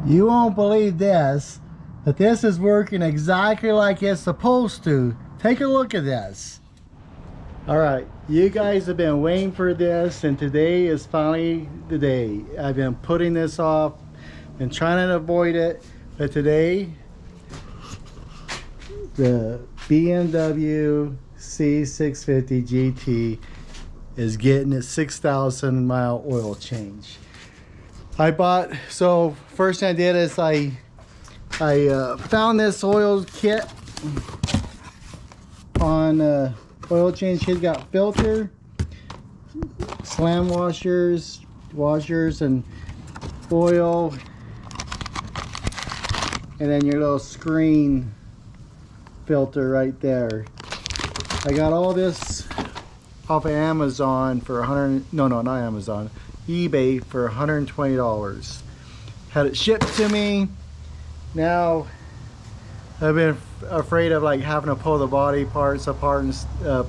You won't believe this, but this is working exactly like it's supposed to. Take a look at this. All right, you guys have been waiting for this, and today is finally the day. I've been putting this off and trying to avoid it, but today the BMW C650gt is getting its 6,000 mile oil change. So first thing I did is I found this oil kit on oil change kit. Got filter, slam washers, and oil, and then your little screen filter right there. I got all this off of Amazon for eBay for $120. Had it shipped to me. Now I've been afraid of like having to pull the body parts apart and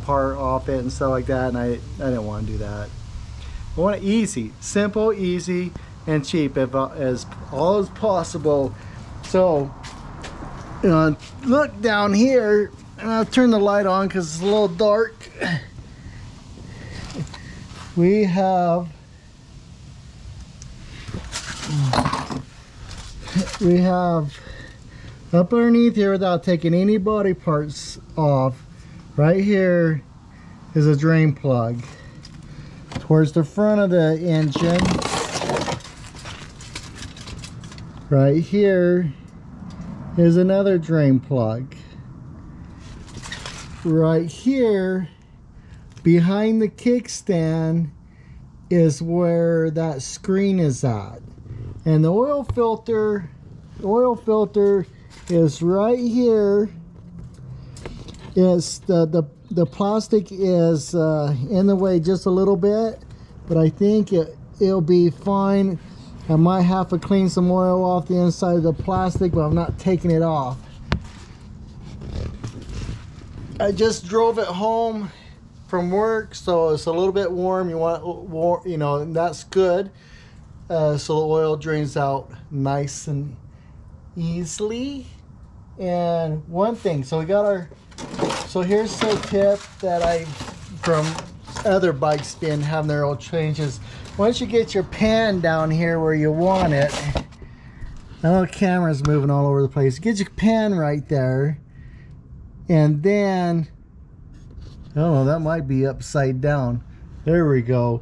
part off it and stuff like that, and I didn't want to do that. I want it easy, simple, easy, and cheap as all as possible. So look down here, and I'll turn the light on because it's a little dark. We have up underneath here, without taking any body parts off, right here is a drain plug. Towards the front of the engine, right here is another drain plug. Right here behind the kickstand is where that screen is at, and the oil filter is right here. It's the plastic is in the way just a little bit, but I think it'll be fine. I might have to clean some oil off the inside of the plastic, but I'm not taking it off. I just drove it home from work, so it's a little bit warm. You want warm, and that's good. So the oil drains out nice and easily. And one thing, so here's the tip that from other bikes been having their oil changes. Once you get your pan down here where you want it, I know the camera's moving all over the place. Get your pan right there, and then I don't know, that might be upside down. There we go.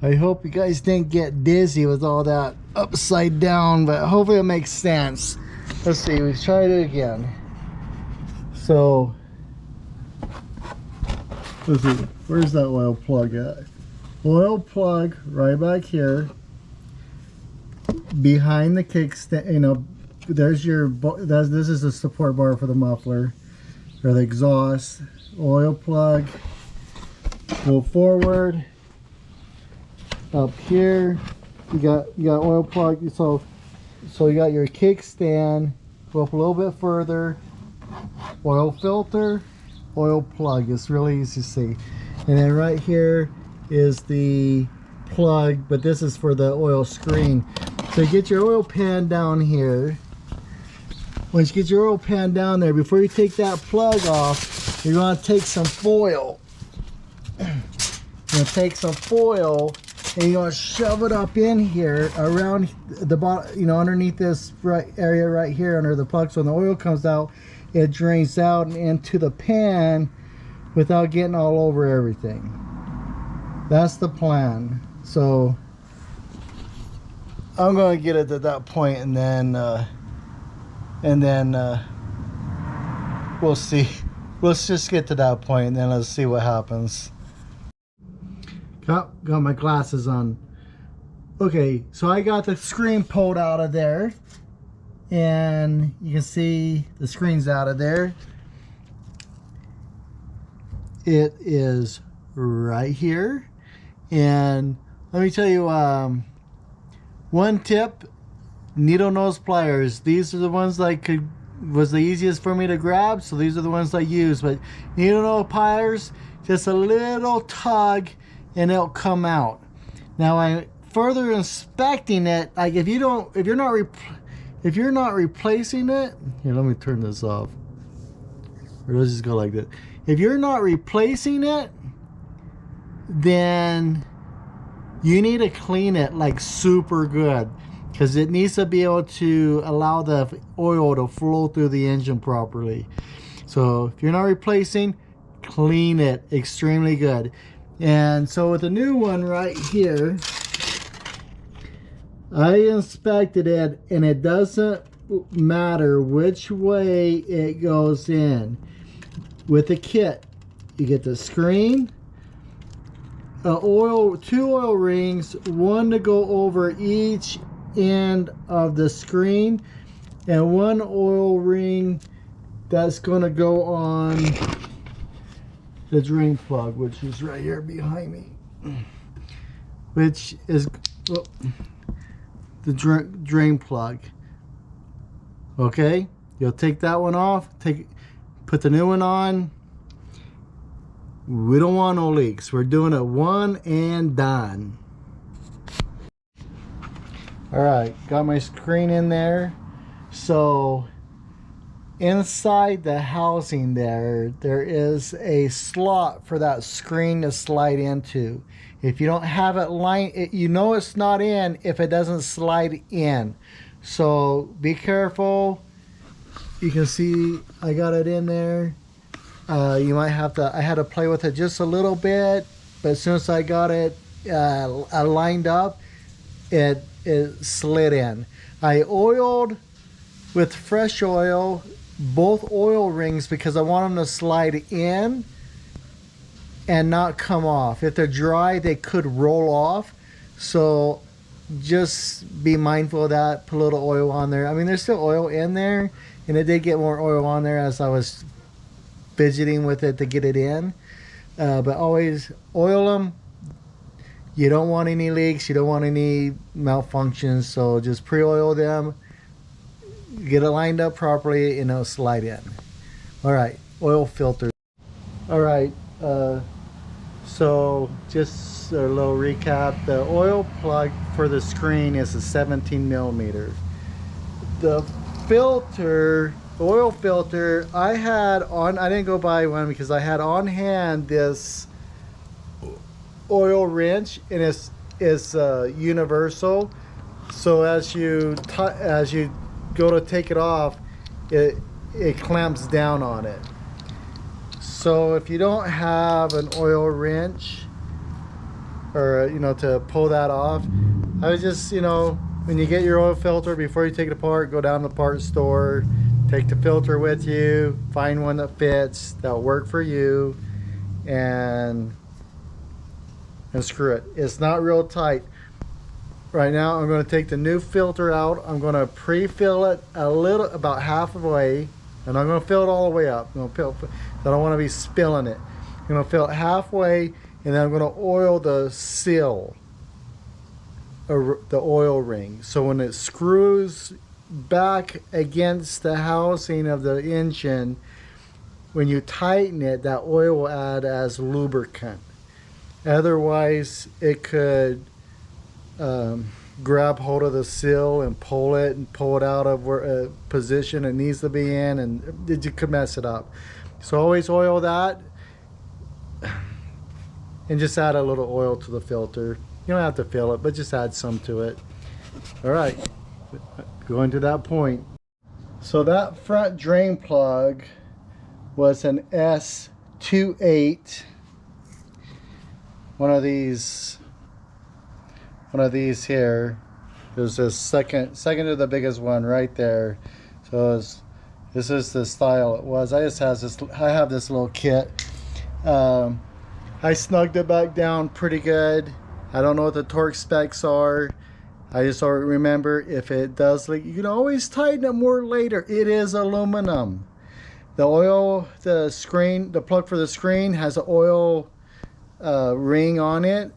I hope you guys didn't get dizzy with all that upside down, but hopefully it makes sense. Let's see, we've tried it again. So, let's see, where's that oil plug at? Oil plug right back here. Behind the kickstand, there's this is the support bar for the muffler, or the exhaust. Oil plug, go forward. Up here you got oil plug, so you got your kickstand. Go up a little bit further, oil filter, oil plug. It's really easy to see. And then right here is the plug, but this is for the oil screen. So you get your oil pan down here. Once you get your oil pan down there, before you take that plug off, you're going to take some foil. You're going to take some foil and you're going to shove it up in here around the bottom, underneath this area right here under the plug. So when the oil comes out, it drains out and into the pan without getting all over everything. That's the plan. So I'm going to get it at that point, and then we'll see. Let's just get to that point, and then let's see what happens. Got my glasses on. Okay, so I got the screen pulled out of there, and you can see the screen's out of there. It is right here, and let me tell you one tip: needle nose pliers. These are the ones that was the easiest for me to grab, so these are the ones I use. But needle nose pliers, just a little tug and it'll come out. Now, I further inspecting it, like if you're not if you're not replacing it, here, let me turn this off. Or let's just go like this. If you're not replacing it, then you need to clean it like super good, because it needs to be able to allow the oil to flow through the engine properly. So if you're not replacing, clean it extremely good. And so with the new one right here, I inspected it, and it doesn't matter which way it goes in. With the kit, you get the screen, two oil rings, one to go over each end of the screen, and one oil ring that's going to go on the drain plug, which is right here behind me, which is the drain plug. Okay, you'll take that one off, put the new one on. We don't want no leaks. We're doing it one and done. All right, got my screen in there. So inside the housing there is a slot for that screen to slide into. If you don't have it lined, you know it's not in if it doesn't slide in. So be careful. You can see I got it in there. You might have to, I had to play with it just a little bit, but as soon as I got it lined up, it slid in. I oiled with fresh oil both oil rings because I want them to slide in and not come off. If they're dry, they could roll off. So just be mindful of that. Put a little oil on there. I mean, there's still oil in there, and it did get more oil on there as I was fidgeting with it to get it in. But always oil them. You don't want any leaks. You don't want any malfunctions. So just pre-oil them. Get it lined up properly, and it'll slide in. All right, oil filter. All right, so just a little recap. The oil plug for the screen is a 17 millimeter. The filter, the oil filter, I didn't go buy one because I had on hand this oil wrench, and it's universal. So as you go to take it off, it clamps down on it. So if you don't have an oil wrench, or to pull that off, I would just, when you get your oil filter, before you take it apart, go down to the parts store, take the filter with you, find one that fits, that'll work for you, and screw it. It's not real tight. Right now I'm going to take the new filter out. I'm going to pre-fill it about halfway, and I'm going to fill it all the way up. I don't want to be spilling it. I'm going to fill it halfway, and then I'm going to oil the seal, or the oil ring. So when it screws back against the housing of the engine, when you tighten it, that oil will add as lubricant. Otherwise, it could grab hold of the seal and pull it out of where position it needs to be in, and you could mess it up. So always oil that, and just add a little oil to the filter. You don't have to fill it, but just add some to it. All right, going to that point. So that front drain plug was an S28. One of these here. There's this second to the biggest one right there. So this is the style it was. I have this little kit. I snugged it back down pretty good. I don't know what the torque specs are. I just remember if it does leak, you can always tighten it more later. It is aluminum. The screen, the plug for the screen has an oil ring on it.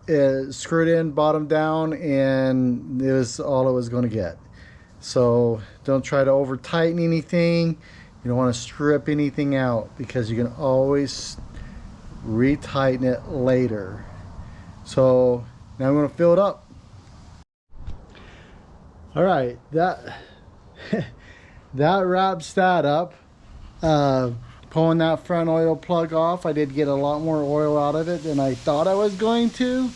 It screwed in bottom down, and it was all it was going to get. So don't try to over tighten anything. You don't want to strip anything out, because you can always retighten it later. So now I'm going to fill it up. All right, that that wraps that up. Pulling that front oil plug off, I did get a lot more oil out of it than I thought I was going to.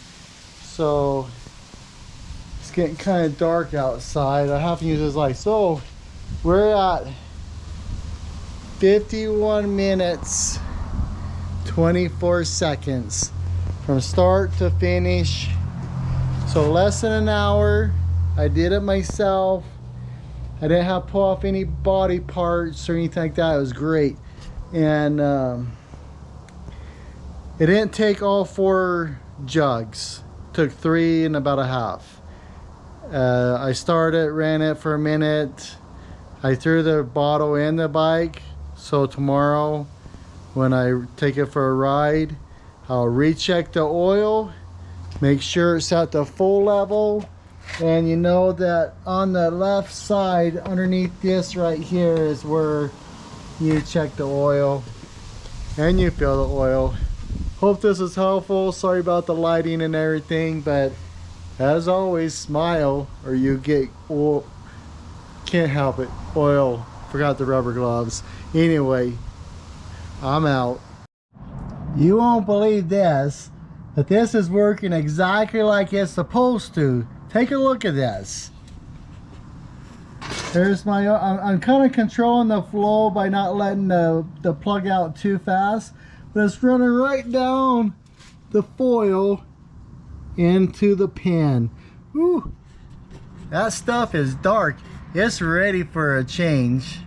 So it's getting kind of dark outside. I have to use this light. So we're at 51 minutes 24 seconds from start to finish. So less than an hour. I did it myself. I didn't have to pull off any body parts or anything like that. It was great. And it didn't take all 4 jugs. It took 3 and about a half. I started, ran it for a minute. I threw the bottle in the bike. So tomorrow when I take it for a ride, I'll recheck the oil, make sure it's at the full level. And you know that on the left side underneath this right here is where you check the oil and you fill the oil. Hope this is helpful. Sorry about the lighting and everything, but as always, smile or you get oil. Can't help it. Oil. Forgot the rubber gloves. Anyway, I'm out. You won't believe this, but this is working exactly like it's supposed to. Take a look at this. There's my, I'm kind of controlling the flow by not letting the plug out too fast, but it's running right down the foil into the pan. Whew. That stuff is dark. It's ready for a change.